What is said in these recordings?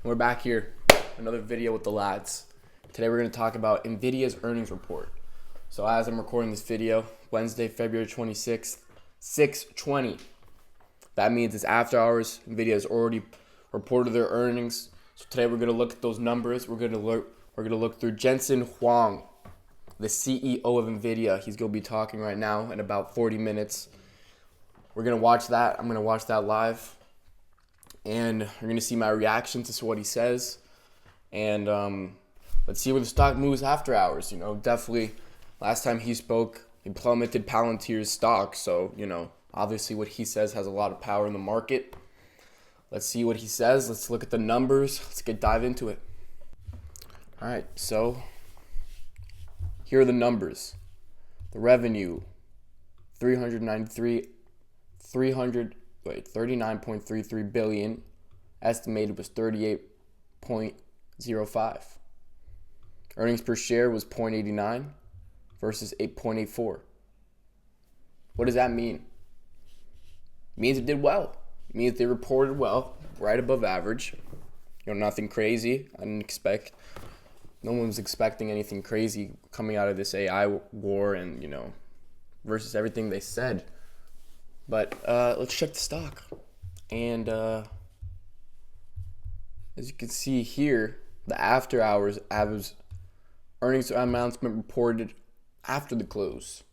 We're back here, another video with the lads. Today we're going to talk about NVIDIA's earnings report. So as I'm recording this video, Wednesday, February 26th, 6:20. That means it's after hours. NVIDIA has already reported their earnings. So today we're going to look at those numbers. We're going to look through Jensen Huang, the CEO of NVIDIA. He's going to be talking right now in about 40 minutes. We're going to watch that. I'm going to watch that live. And you're going to see my reaction to what he says. And let's see where the stock moves after hours. Definitely last time he spoke, he plummeted Palantir's stock. So, obviously what he says has a lot of power in the market. Let's see what he says. Let's look at the numbers. Let's dive into it. All right, so here are the numbers. The revenue, 39.33 billion. Estimated was 38.05. Earnings per share was 0.89 versus 8.84. What does that mean? It means it did well. It means they reported well, right above average. Nothing crazy. I didn't expect. No one was expecting anything crazy coming out of this AI war and, versus everything they said. But let's check the stock. And as you can see here, the after hours earnings announcement reported after the close.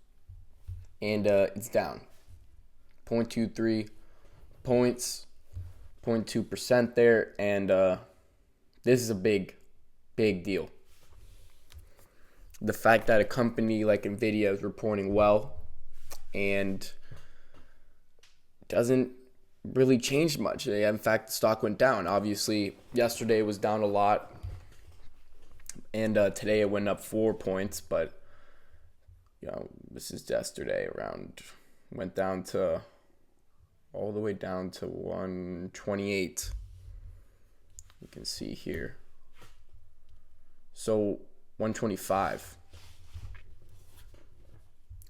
And it's down 0.23 points, 0.2% there. And this is a big deal. The fact that a company like NVIDIA is reporting well and doesn't really change much. In fact, the stock went down. Obviously, yesterday was down a lot, and today it went up 4 points. But this is yesterday. Went down to all the way down to 128. You can see here. So 125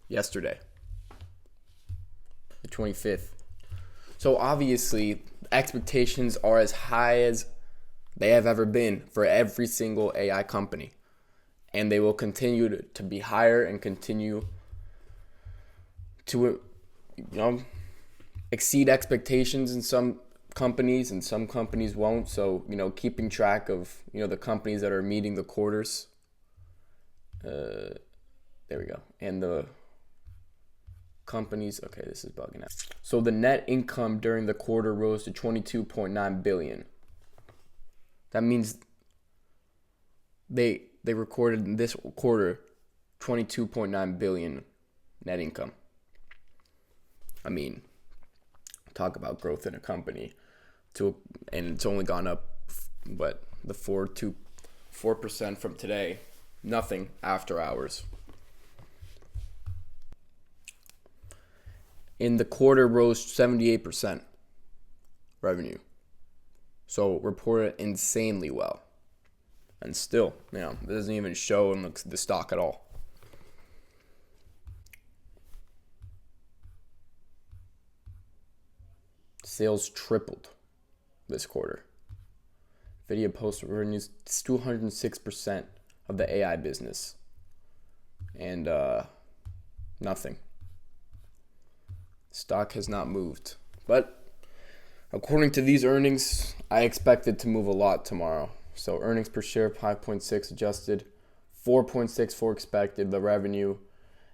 yesterday, the 25th. So obviously, expectations are as high as they have ever been for every single AI company. And they will continue to be higher and continue to exceed expectations in some companies, and some companies won't. So, keeping track of, the companies that are meeting the quarters. There we go. And the companies, okay, this is bugging out. So the net income during the quarter rose to 22.9 billion. That means they recorded in this quarter 22.9 billion net income. I mean, talk about growth in a company and it's only gone up the 4% from today. Nothing after hours. In the quarter rose 78% revenue. So reported insanely well. And still, it doesn't even show in the stock at all. Sales tripled this quarter. NVIDIA posted revenues 206% of the AI business. And nothing. Stock has not moved. But according to these earnings, I expect it to move a lot tomorrow. So earnings per share 5.6 adjusted, 4.64 expected. The revenue,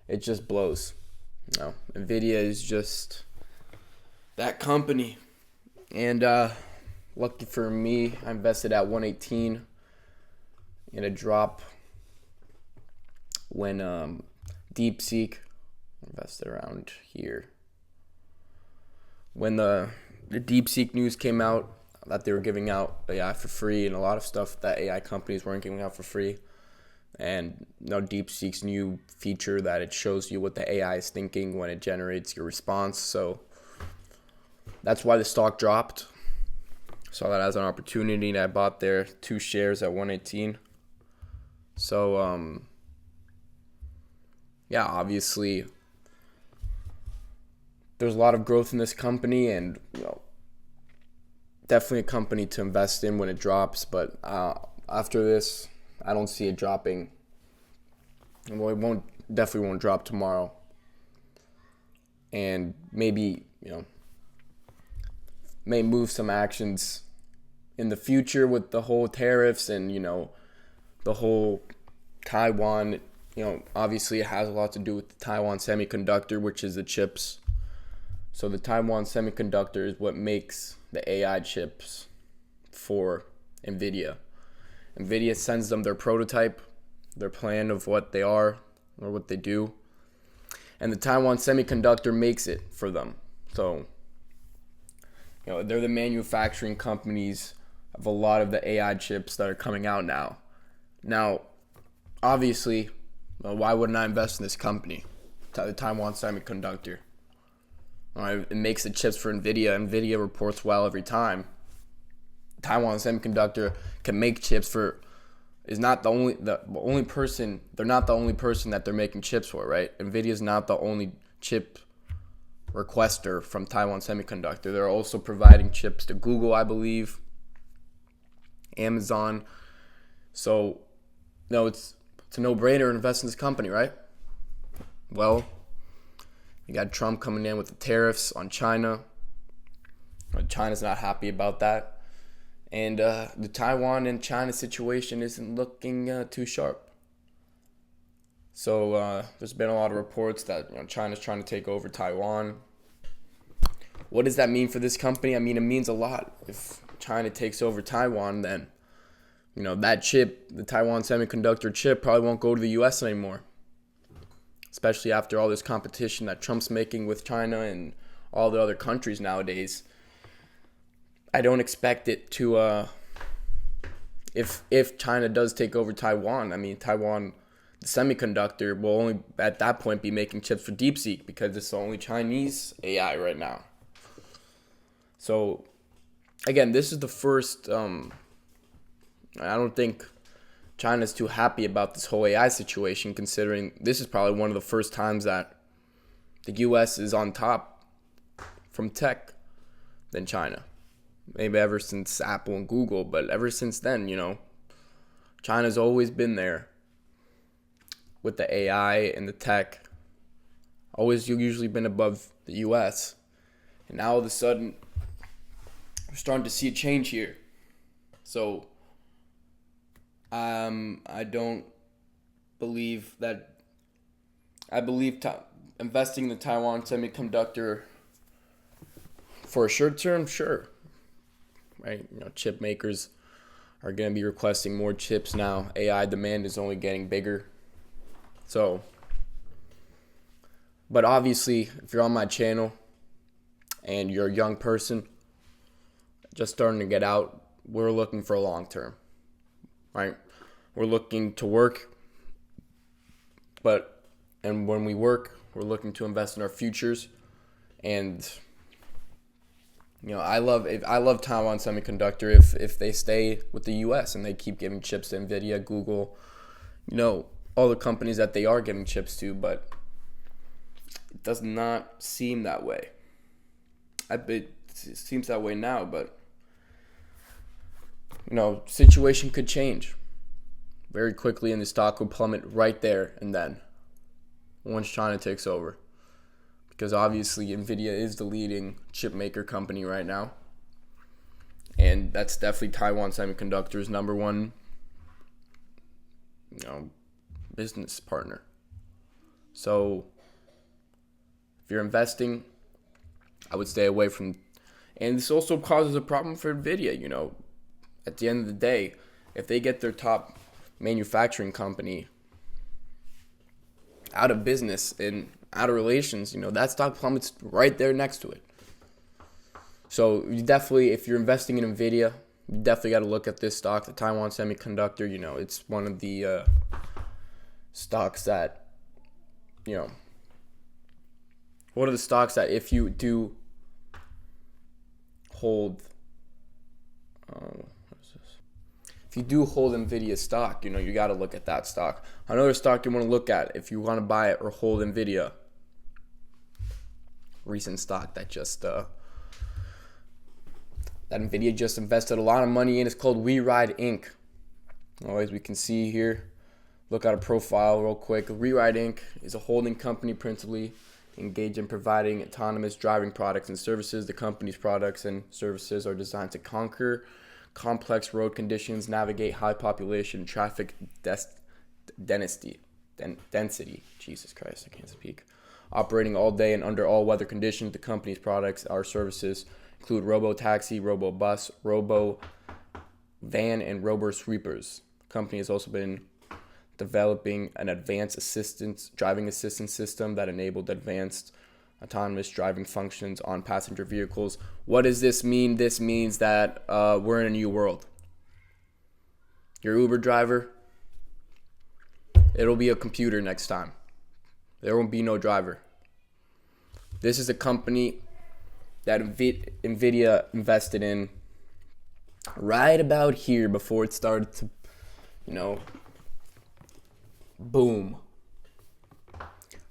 it just blows. NVIDIA is just that company. And lucky for me, I invested at 118 in a drop when DeepSeek invested around here. When the DeepSeek news came out that they were giving out AI for free, and a lot of stuff that AI companies weren't giving out for free. And DeepSeek's new feature that it shows you what the AI is thinking when it generates your response. So that's why the stock dropped. Saw that as an opportunity, and I bought there 2 shares at 118. So obviously there's a lot of growth in this company, and definitely a company to invest in when it drops, but after this, I don't see it dropping. Well, it definitely won't drop tomorrow. And maybe, may move some actions in the future with the whole tariffs and, the whole Taiwan, obviously it has a lot to do with the Taiwan semiconductor, which is the chips. So the Taiwan semiconductor is what makes the AI chips for NVIDIA. NVIDIA sends them their prototype, their plan of what they are or what they do. And the Taiwan semiconductor makes it for them. So, they're the manufacturing companies of a lot of the AI chips that are coming out now. Now, obviously, why wouldn't I invest in this company, the Taiwan Semiconductor? It makes the chips for NVIDIA. NVIDIA reports well every time. Taiwan Semiconductor can make chips for, is not the only person. They're not the only person that they're making chips for, right? NVIDIA is not the only chip requester from Taiwan Semiconductor. They're also providing chips to Google, I believe, Amazon. So, it's a no-brainer to invest in this company, right? Well, you got Trump coming in with the tariffs on China. China's not happy about that. And the Taiwan and China situation isn't looking too sharp. So there's been a lot of reports that China's trying to take over Taiwan. What does that mean for this company? I mean, it means a lot. If China takes over Taiwan, then that chip, the Taiwan semiconductor chip, probably won't go to the U.S. anymore. Especially after all this competition that Trump's making with China and all the other countries nowadays. I don't expect it to, if China does take over Taiwan, Taiwan, the semiconductor, will only at that point be making chips for DeepSeek because it's the only Chinese AI right now. So, again, this is the first, I don't think China's too happy about this whole AI situation, considering this is probably one of the first times that the U.S. is on top from tech than China. Maybe ever since Apple and Google, but ever since then, China's always been there with the AI and the tech. Always usually been above the U.S. And now all of a sudden, we're starting to see a change here. So, I don't believe that. I believe investing in the Taiwan semiconductor for a short term, sure. Right? Chip makers are going to be requesting more chips now. AI demand is only getting bigger. So, but obviously, if you're on my channel and you're a young person just starting to get out, we're looking for a long term. Right? We're looking to work, and when we work, we're looking to invest in our futures. And I love Taiwan Semiconductor if they stay with the U.S. and they keep giving chips to NVIDIA, Google, all the companies that they are giving chips to, but it does not seem that way. It seems that way now, but situation could change very quickly, and the stock will plummet right there and then once China takes over. Because obviously NVIDIA is the leading chip maker company right now. And that's definitely Taiwan Semiconductor's number one, business partner. So if you're investing, I would stay away from. And this also causes a problem for NVIDIA, At the end of the day, if they get their top manufacturing company out of business and out of relations, that stock plummets right there next to it. So you definitely, if you're investing in NVIDIA, you definitely got to look at this stock, the Taiwan Semiconductor. It's one of the stocks that, one of the stocks that if you do hold, if you do hold NVIDIA stock, you got to look at that stock. Another stock you want to look at if you want to buy it or hold NVIDIA. Recent stock that just that NVIDIA just invested a lot of money in is called WeRide Inc. As we can see here, look at a profile real quick. WeRide Inc. is a holding company principally engaged in providing autonomous driving products and services. The company's products and services are designed to conquer complex road conditions, navigate high population traffic density. Jesus Christ, I can't speak. Operating all day and under all weather conditions, the company's products or services include robo-taxi, robo-bus, robo-van, and robo-sweepers. The company has also been developing an advanced driving assistance system that enabled advanced autonomous driving functions on passenger vehicles. What does this mean? This means that we're in a new world. Your Uber driver, it'll be a computer next time. There won't be no driver. This is a company that NVIDIA invested in right about here before it started to, boom.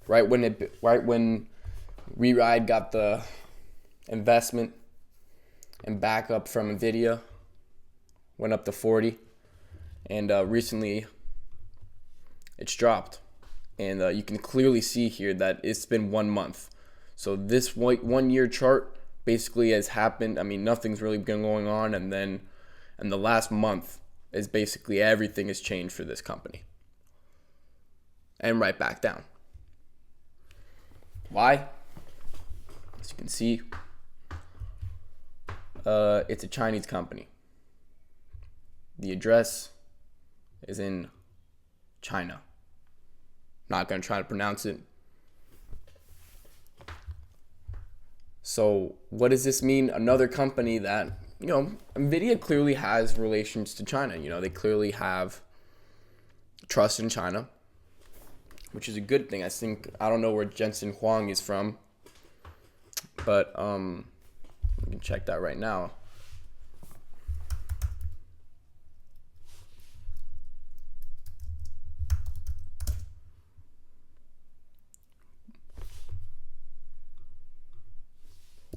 Right when WeRide got the investment and backup from NVIDIA, went up to 40, and recently it's dropped. And you can clearly see here that it's been 1 month. So this 1 year chart basically has happened. I mean, nothing's really been going on. And then in the last month is basically everything has changed for this company. And right back down. Why? As you can see, it's a Chinese company. The address is in China. Not going to try to pronounce it. So what does this mean? Another company that, NVIDIA clearly has relations to China. They clearly have trust in China, which is a good thing. I don't know where Jensen Huang is from, but we can check that right now.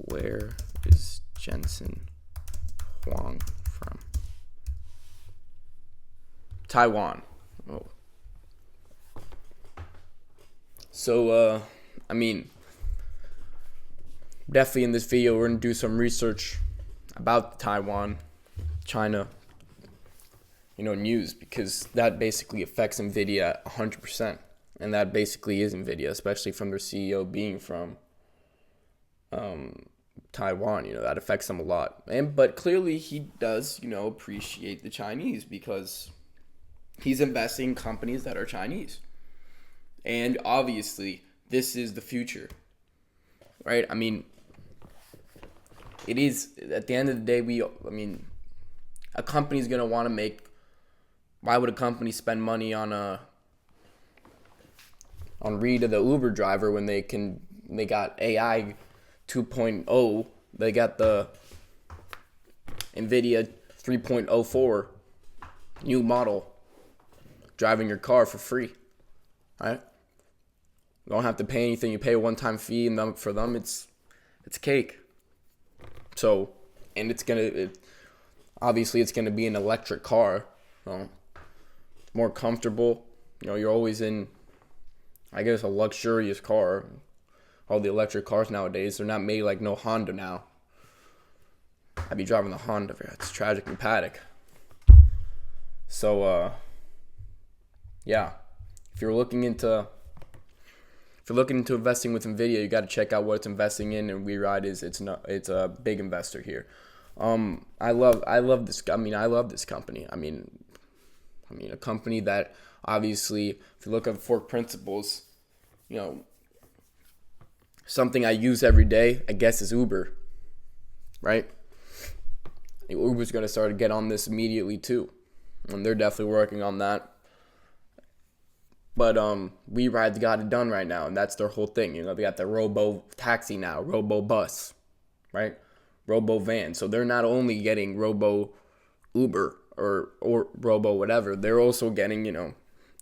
Where is Jensen Huang from? Taiwan. Oh. So, definitely in this video, we're going to do some research about Taiwan, China, news, because that basically affects NVIDIA 100%. And that basically is NVIDIA, especially from their CEO being from Taiwan. That affects them a lot. But clearly he does, appreciate the Chinese because he's investing in companies that are Chinese. And obviously, this is the future, right? It is, at the end of the day, a company's going to want to make, why would a company spend money on Rita the Uber driver when they got AI 2.0, they got the NVIDIA 3.04 new model driving your car for free, right? You don't have to pay anything. You pay a one-time fee, and for them, it's cake. So, and obviously it's gonna be an electric car. More comfortable. You're always in, I guess, a luxurious car. All the electric cars nowadays, they're not made like no Honda now. I'd be driving the Honda. It's tragic and paddock. So, yeah. If you're looking into investing with NVIDIA, you got to check out what it's investing in, and WeRide it's a big investor here. I love this. I love this company. A company that obviously, if you look at fork principles, something I use every day, I guess, is Uber, right? Uber's going to start to get on this immediately too, and they're definitely working on that. But WeRide's got it done right now, and that's their whole thing. They got the robo taxi now, robo bus, right? Robo van. So they're not only getting robo Uber or robo whatever, they're also getting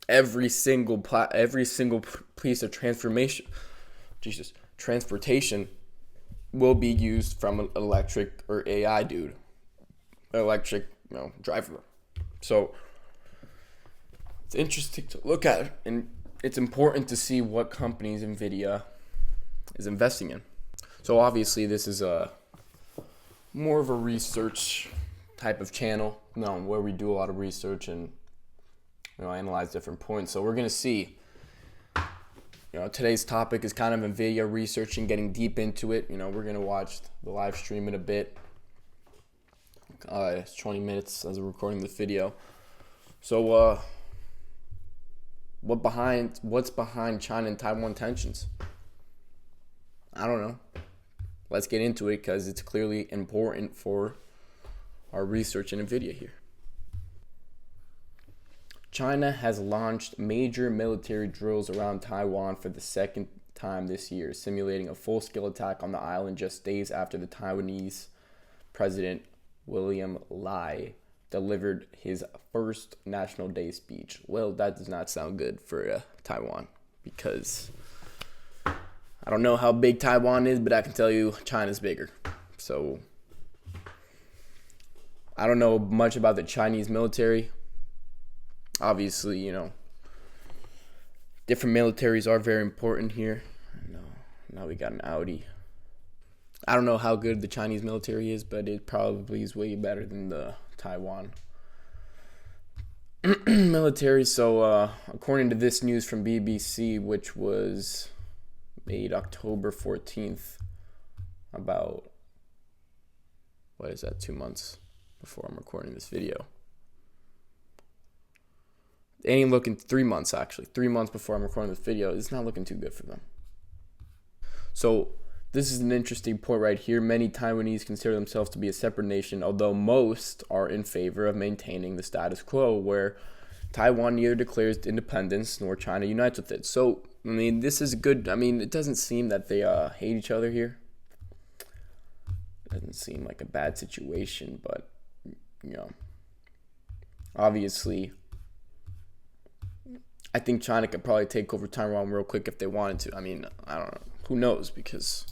every single piece of transportation will be used from an electric or AI dude. electric, driver. So it's interesting to look at, and it's important to see what companies NVIDIA is investing in. So obviously this is a more of a research type of channel, where we do a lot of research and analyze different points. So we're gonna see. Today's topic is kind of NVIDIA research and getting deep into it. We're gonna watch the live stream in a bit. It's 20 minutes as we're recording this video. So what's behind China and Taiwan tensions? I don't know. Let's get into it because it's clearly important for our research in NVIDIA here. China has launched major military drills around Taiwan for the second time this year, simulating a full-scale attack on the island just days after the Taiwanese President William Lai delivered his first National Day speech. Well, that does not sound good for Taiwan, because I don't know how big Taiwan is, but I can tell you China's bigger. So I don't know much about the Chinese military. Obviously, different militaries are very important here. Now we got an Audi. I don't know how good the Chinese military is, but it probably is way better than the Taiwan military. So according to this news from BBC, which was made October 14th, about, 2 months before I'm recording this video. It ain't looking 3 months, actually. 3 months before I'm recording this video. It's not looking too good for them. So this is an interesting point right here. Many Taiwanese consider themselves to be a separate nation, although most are in favor of maintaining the status quo, where Taiwan neither declares independence nor China unites with it. So, this is good. It doesn't seem that they hate each other here. It doesn't seem like a bad situation, but, obviously, I think China could probably take over Taiwan real quick if they wanted to. I don't know. Who knows? Because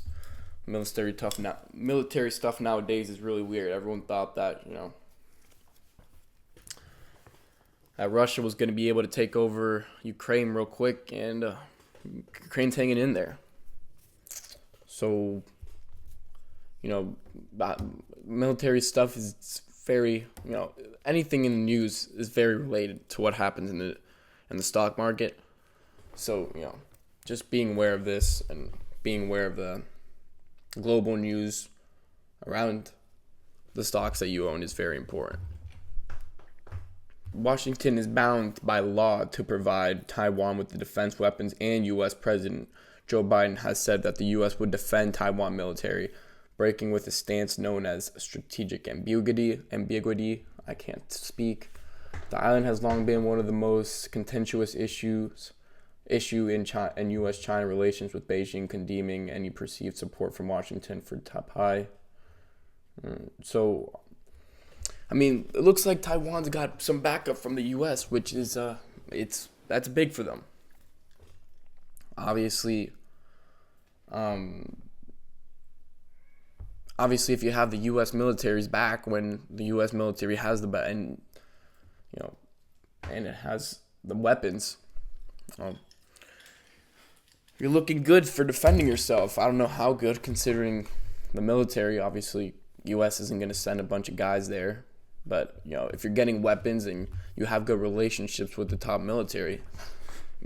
military stuff nowadays is really weird. Everyone thought that, that Russia was going to be able to take over Ukraine real quick, and Ukraine's hanging in there. So, military stuff is very, anything in the news is very related to what happens in the stock market. So, just being aware of this and being aware of the global news around the stocks that you own is very important. Washington is bound by law to provide Taiwan with the defense weapons, and U.S. President Joe Biden has said that the U.S. would defend Taiwan military, breaking with a stance known as strategic ambiguity. I can't speak. The island has long been one of the most contentious issue in U.S.-China relations, with Beijing condemning any perceived support from Washington for Taipei. So, it looks like Taiwan's got some backup from the U.S., which is that's big for them. Obviously, if you have the U.S. military's back, when the U.S. military has and it has the weapons, you're looking good for defending yourself. I don't know how good, considering the military. Obviously, U.S. isn't going to send a bunch of guys there. But, if you're getting weapons and you have good relationships with the top military,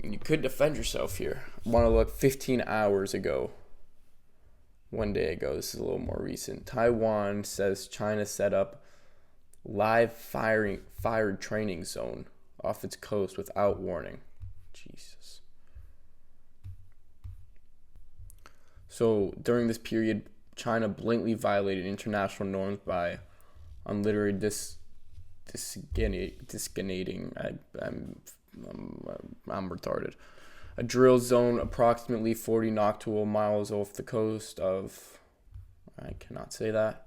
you could defend yourself here. I want to look 15 hours ago. 1 day ago. This is a little more recent. Taiwan says China set up live fire training zone off its coast without warning. Jesus. So during this period, China blatantly violated international norms by unliterally discriminating. I'm retarded. A drill zone approximately 40 nautical miles off the coast of, I cannot say that.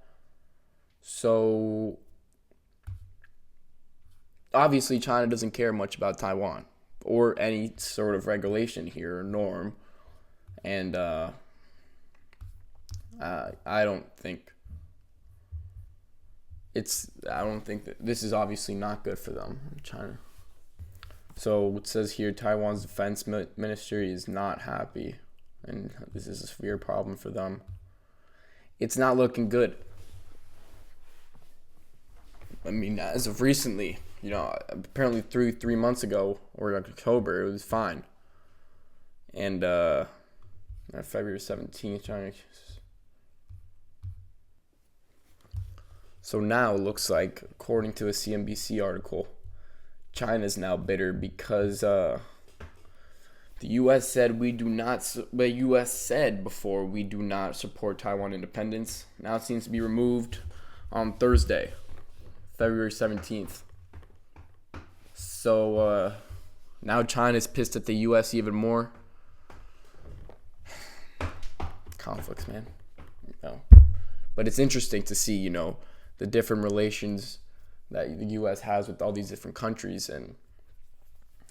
So obviously China doesn't care much about Taiwan or any sort of regulation here or norm. And I don't think I don't think that this is obviously not good for them, China. So it says here, Taiwan's defense ministry is not happy, and this is a severe problem for them. It's not looking good. I mean, as of recently, apparently 3 months ago, or October, it was fine. And February 17th, China. So now it looks like, according to a CNBC article, China is now bitter because the U.S. said the U.S. said before we do not support Taiwan independence. Now it seems to be removed on Thursday, February 17th. So now China's pissed at the U.S. even more. Conflicts, man. But it's interesting to see, the different relations that the U.S. has with all these different countries, and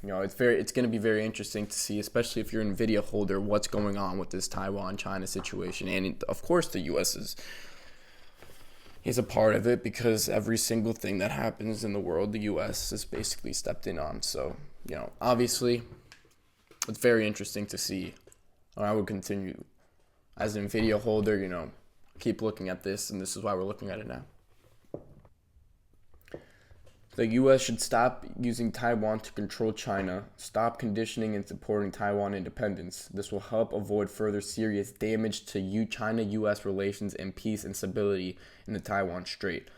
it's going to be very interesting to see, especially if you're an NVIDIA holder, what's going on with this Taiwan-China situation. And of course, the U.S. is a part of it, because every single thing that happens in the world, the U.S. has basically stepped in on. So, obviously, it's very interesting to see. I would continue as an NVIDIA holder, keep looking at this, and this is why we're looking at it now. The U.S. should stop using Taiwan to control China, stop conditioning and supporting Taiwan independence. This will help avoid further serious damage to China-U.S. relations and peace and stability in the Taiwan Strait.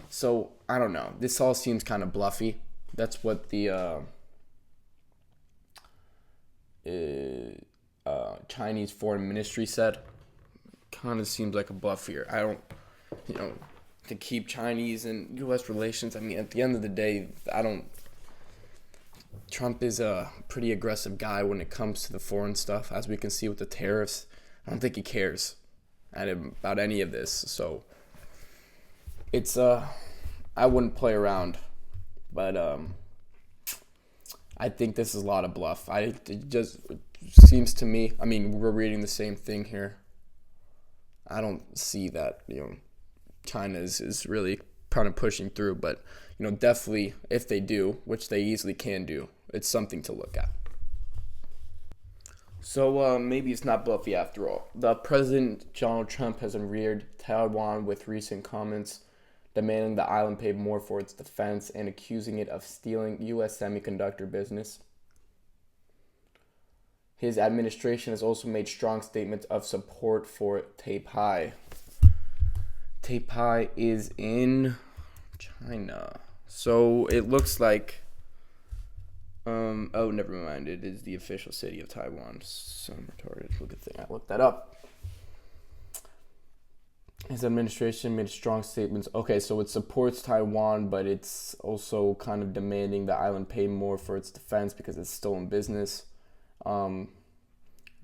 So, I don't know. This all seems kind of bluffy. That's what the Chinese Foreign Ministry said. Kind of seems like a bluff here. I don't, to keep Chinese and U.S. relations. I mean, at the end of the day, Trump is a pretty aggressive guy when it comes to the foreign stuff, as we can see with the tariffs. I don't think he cares about any of this. So it's, I wouldn't play around, but I think this is a lot of bluff. It just seems to me, I mean, we're reading the same thing here. I don't see that, China is really kind of pushing through, but definitely if they do, which they easily can do, it's something to look at. So maybe it's not bluffy after all. The President Donald Trump has reared Taiwan with recent comments demanding the island pay more for its defense and accusing it of stealing U.S. semiconductor business. His administration has also made strong statements of support for Taipei. Taipei is in China. So it looks like, never mind. It is the official city of Taiwan. Some retarded. Good thing I looked that up. His administration made strong statements. Okay, so it supports Taiwan, but it's also kind of demanding the island pay more for its defense because it's still in business. The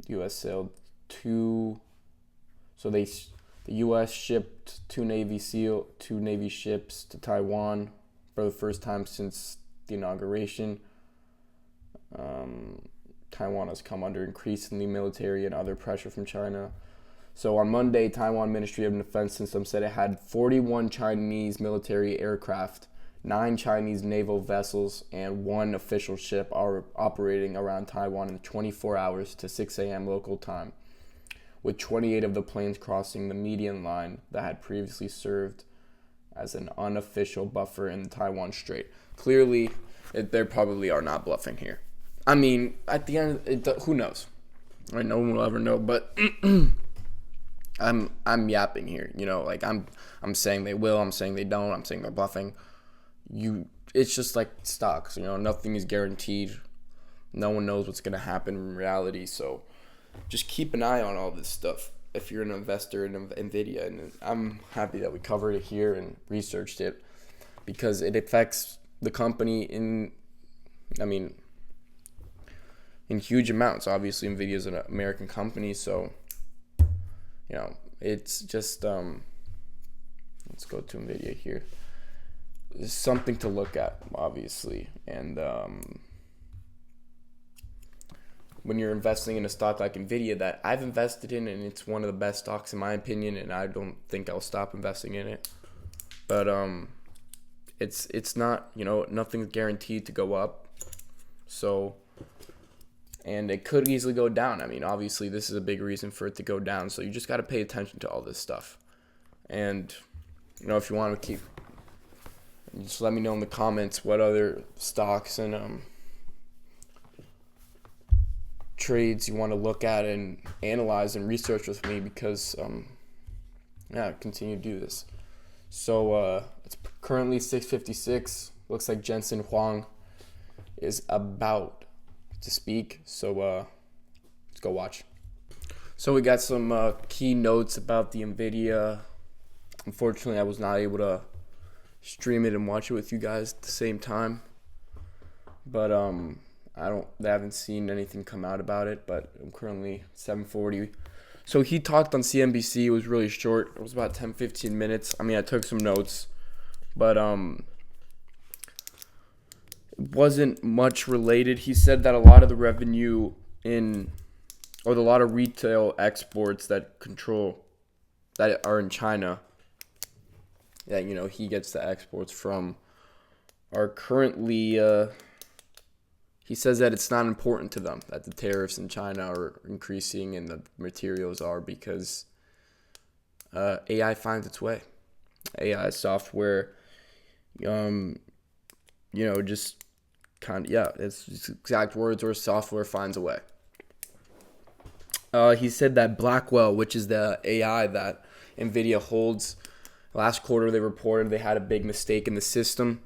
U.S. sailed the U.S. shipped two Navy ships to Taiwan for the first time since the inauguration. Taiwan has come under increasingly military and other pressure from China. So on Monday, Taiwan Ministry of Defense Systems said it had 41 Chinese military aircraft, 9 Chinese naval vessels, and 1 official ship are operating around Taiwan in 24 hours to 6 a.m. local time, with 28 of the planes crossing the median line that had previously served as an unofficial buffer in the Taiwan Strait. Clearly, they probably are not bluffing here. I mean, at the end, who knows? Right? No one will ever know, but I'm yapping here. I'm saying they will, I'm saying they don't, I'm saying they're bluffing. It's just like stocks, nothing is guaranteed. No one knows what's gonna happen in reality, so just keep an eye on all this stuff if you're an investor in NVIDIA. And I'm happy that we covered it here and researched it, because it affects the company in huge amounts. Obviously, NVIDIA is an American company, so it's just let's go to NVIDIA here. It's something to look at, obviously, and when you're investing in a stock like NVIDIA that I've invested in, and it's one of the best stocks in my opinion, and I don't think I'll stop investing in it. But it's not, nothing's guaranteed to go up. So, and it could easily go down. I mean, obviously this is a big reason for it to go down. So you just got to pay attention to all this stuff. And, if you want to keep, just let me know in the comments what other stocks and trades you want to look at and analyze and research with me, because continue to do this. So it's currently 6:56. Looks like Jensen Huang is about to speak. So let's go watch. So we got some key notes about the NVIDIA. Unfortunately, I was not able to stream it and watch it with you guys at the same time. But I haven't seen anything come out about it. But I'm currently 7:40. So he talked on CNBC. It was really short. It was about 10-15 minutes. I mean, I took some notes, but it wasn't much related. He said that a lot of the revenue a lot of retail exports that are in China, that he gets the exports from, are currently. He says that it's not important to them that the tariffs in China are increasing and the materials are, because AI finds its way. AI software, just it's just exact words, or software finds a way. He said that Blackwell, which is the AI that NVIDIA holds, last quarter they reported they had a big mistake in the system.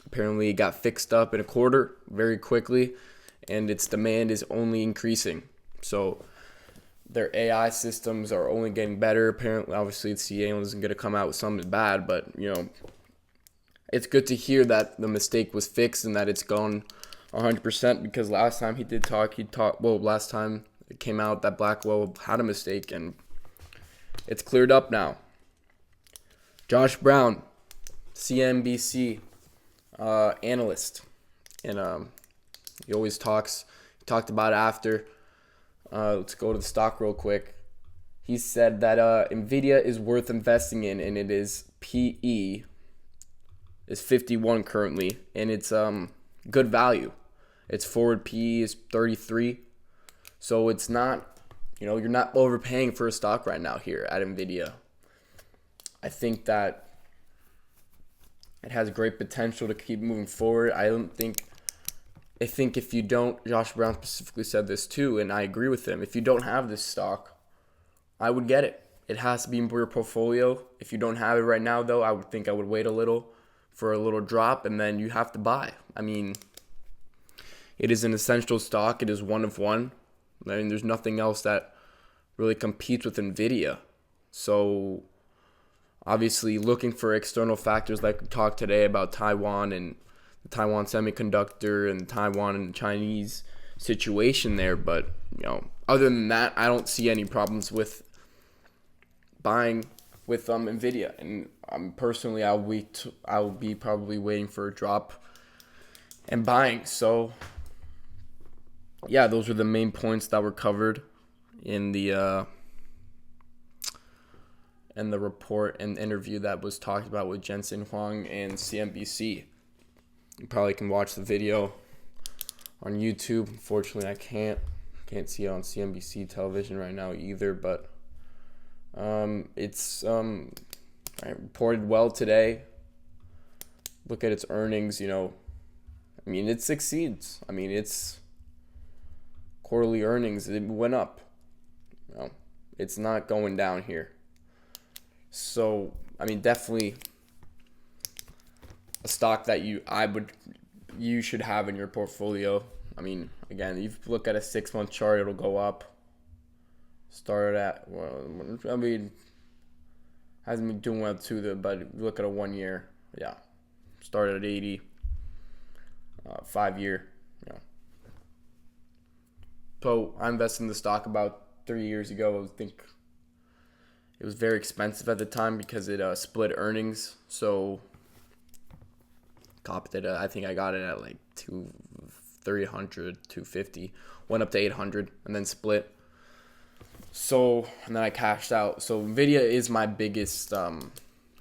Apparently, it got fixed up in a quarter very quickly, and its demand is only increasing. So their AI systems are only getting better. Apparently, obviously, the CA isn't going to come out with something bad, but it's good to hear that the mistake was fixed and that it's gone 100%. Because last time last time it came out that Blackwell had a mistake, and it's cleared up now. Josh Brown, CNBC. Analyst, and he always talked about it after. Let's go to the stock real quick. He said that NVIDIA is worth investing in, and it is PE is 51 currently, and it's good value. Its forward PE is 33, so it's not, you're not overpaying for a stock right now here at NVIDIA. I think that it has great potential to keep moving forward. I think if you don't, Josh Brown specifically said this too, and I agree with him. If you don't have this stock, I would get it. It has to be in your portfolio. If you don't have it right now, though, I would wait a little for a little drop, and then you have to buy. I mean, it is an essential stock. It is one of one. I mean, there's nothing else that really competes with NVIDIA. So obviously, looking for external factors like we talked today about Taiwan and the Taiwan semiconductor and the Taiwan and Chinese situation there. But, other than that, I don't see any problems with buying with NVIDIA. And personally, I'll be probably waiting for a drop and buying. So, yeah, those are the main points that were covered in the report and interview that was talked about with Jensen Huang and CNBC. You probably can watch the video on YouTube. Unfortunately, I can't see it on CNBC television right now either, but it's reported well today. Look at its earnings, it succeeds. Its quarterly earnings, it went up. It's not going down here. So, definitely a stock that you should have in your portfolio. Again, if you look at a 6-month chart, it'll go up. Started at, hasn't been doing well too, but if you look at a 1 year, started at 80, 5 year, So I invested in the stock about 3 years ago. I think it was very expensive at the time because it split earnings. So copped it. I think I got it at like 300, 250. Went up to 800 and then split. So, and then I cashed out. So NVIDIA is my biggest,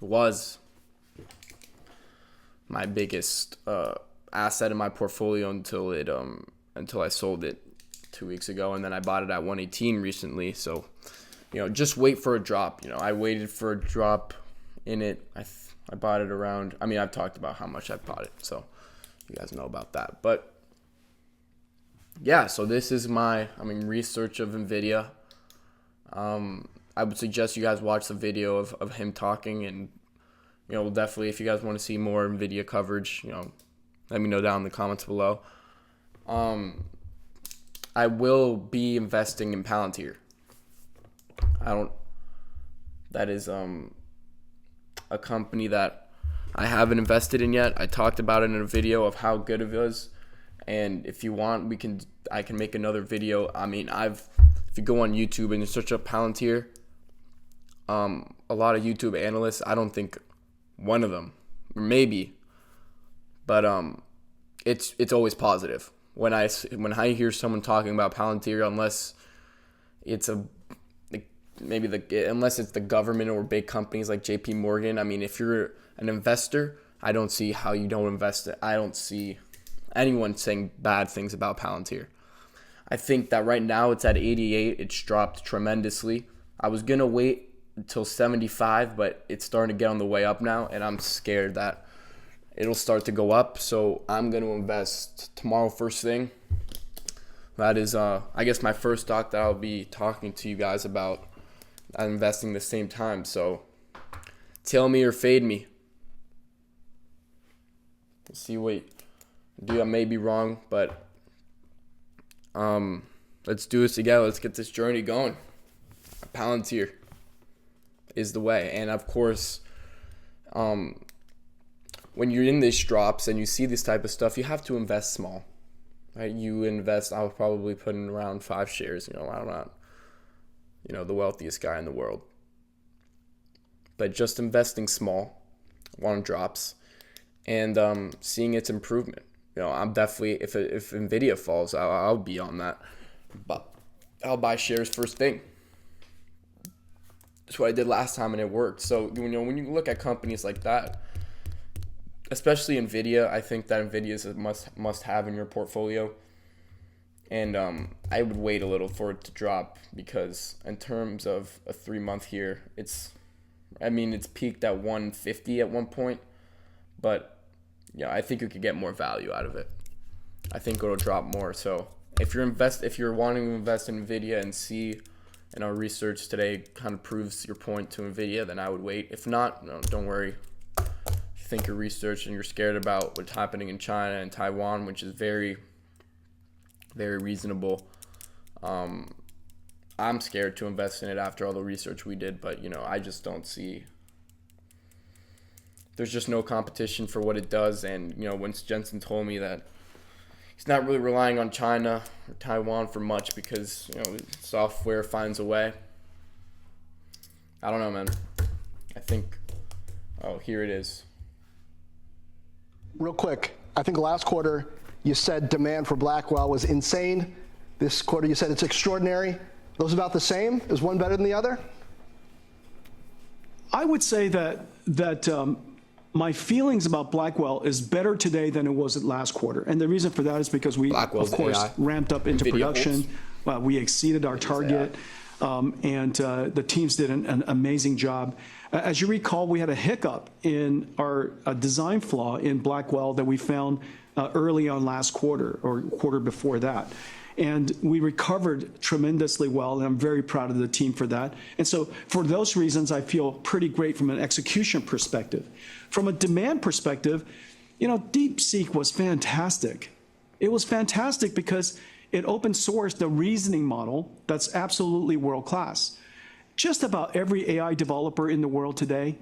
was my biggest asset in my portfolio until I sold it 2 weeks ago, and then I bought it at 118 recently. So, just wait for a drop. I waited for a drop in it. I bought it around. I mean, I've talked about how much I bought it, so you guys know about that. But yeah, so this is my research of NVIDIA. I would suggest you guys watch the video of him talking, and definitely if you guys want to see more NVIDIA coverage, let me know down in the comments below. I will be investing in Palantir. That is a company that I haven't invested in yet. I talked about it in a video of how good it was, and if you want, I can make another video. If you go on YouTube and you search up Palantir, a lot of YouTube analysts, I don't think one of them, maybe, but it's always positive. When I hear someone talking about Palantir, unless it's unless it's the government or big companies like JP Morgan, if you're an investor, I don't see how you don't invest it. I don't see anyone saying bad things about Palantir. I think that right now it's at 88. It's dropped tremendously. I was going to wait until 75, but it's starting to get on the way up now, and I'm scared that it'll start to go up. So I'm going to invest tomorrow first thing. That is, I guess, my first stock that I'll be talking to you guys about investing the same time. So tell me or fade me. Let's see what I may be wrong, but let's do this together. Let's get this journey going. Palantir is the way. And of course, when you're in these drops and you see this type of stuff, you have to invest small, right? You invest, I'll probably put in around 5 shares. I'm not, the wealthiest guy in the world, but just investing small on drops and seeing its improvement. I'm definitely, if NVIDIA falls, I'll be on that, but I'll buy shares first thing. That's what I did last time, and it worked. So when you look at companies like that, especially NVIDIA, I think that NVIDIA is a must have in your portfolio. And I would wait a little for it to drop, because in terms of a 3-month here, it's peaked at 150 at one point, but I think you could get more value out of it. I think it'll drop more. So if you're wanting to invest in NVIDIA and see, our research today kind of proves your point to NVIDIA, then I would wait. If not, no, don't worry. If you think your research and you're scared about what's happening in China and Taiwan, which is very, very reasonable, I'm scared to invest in it after all the research we did, but I just don't see, there's just no competition for what it does. And once Jensen told me that he's not really relying on China or Taiwan for much, because software finds a way. I don't know, man. I think, here it is. Real quick, I think last quarter you said demand for Blackwell was insane. This quarter you said it's extraordinary. Those about the same? Is one better than the other? I would say that my feelings about Blackwell is better today than it was at last quarter. And the reason for that is because we, Blackwell's of course, AI. Ramped up into NVIDIA production. We exceeded our target. And the teams did an amazing job. As you recall, we had a hiccup in our design flaw in Blackwell that we found early on last quarter or quarter before that. And we recovered tremendously well, and I'm very proud of the team for that. And so for those reasons, I feel pretty great from an execution perspective. From a demand perspective, DeepSeek was fantastic. It was fantastic because it open sourced the reasoning model that's absolutely world-class. Just about every AI developer in the world today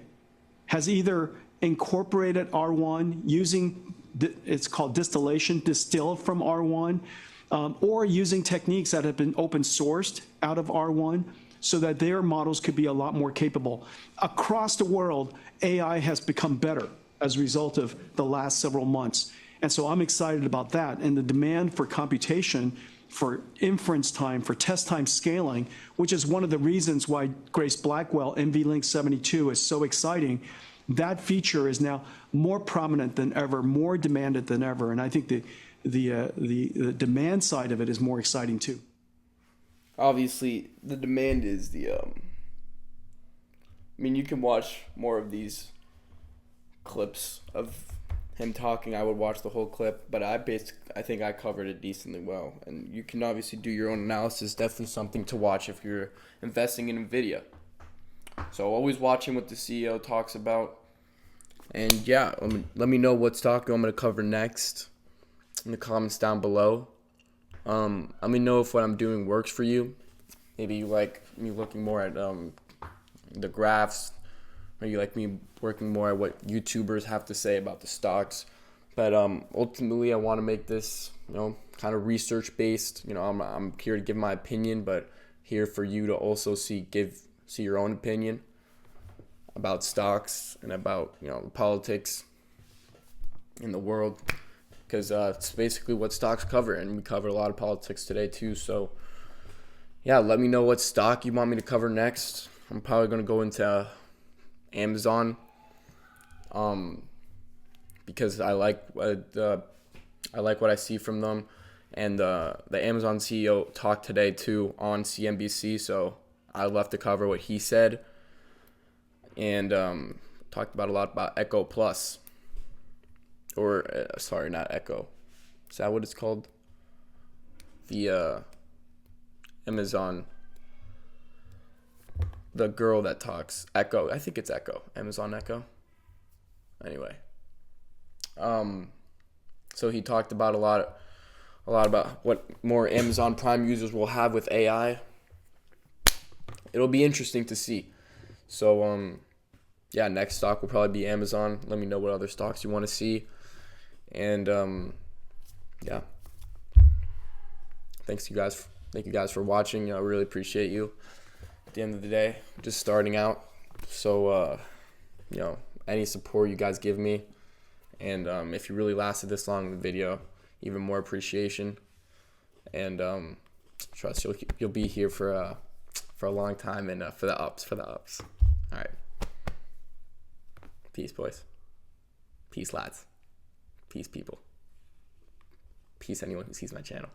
has either incorporated R1 using, it's called distillation, distilled from R1, or using techniques that have been open sourced out of R1 so that their models could be a lot more capable. Across the world, AI has become better as a result of the last several months. And so I'm excited about that. And the demand for computation, for inference time, for test time scaling, which is one of the reasons why Grace Blackwell NVLink 72 is so exciting, that feature is now more prominent than ever, more demanded than ever. And I think the demand side of it is more exciting too. Obviously, the demand is the. I mean, you can watch more of these clips of him talking. I would watch the whole clip, but I think I covered it decently well. And you can obviously do your own analysis. Definitely something to watch if you're investing in NVIDIA. So always watching what the CEO talks about. And yeah, let me know what stock I'm going to cover next in the comments down below. Let me know if what I'm doing works for you. Maybe you like me looking more at the graphs, or you like me working more at what YouTubers have to say about the stocks. But ultimately, I want to make this, kind of research based. I'm here to give my opinion, but here for you to also see your own opinion about stocks and about politics in the world, because it's basically what stocks cover, and we cover a lot of politics today too. So yeah, let me know what stock you want me to cover next. I'm probably going to go into Amazon, because I like what I see from them, and the Amazon CEO talked today too on CNBC, so I'd love to cover what he said, and talked about a lot about Echo Plus, or sorry, not Echo. Is that what it's called? The Amazon, the girl that talks, Echo. I think it's Echo. Amazon Echo. Anyway, so he talked about a lot about what more Amazon Prime users will have with AI. It'll be interesting to see. So yeah, next stock will probably be Amazon. Let me know what other stocks you want to see, and yeah, thank you guys for watching. I really appreciate you. At the end of the day, I'm just starting out, so any support you guys give me, and if you really lasted this long in the video, even more appreciation. And trust you'll be here for a long time, and for the ups. All right, peace, boys. Peace, lads. Peace, people. Peace, anyone who sees my channel.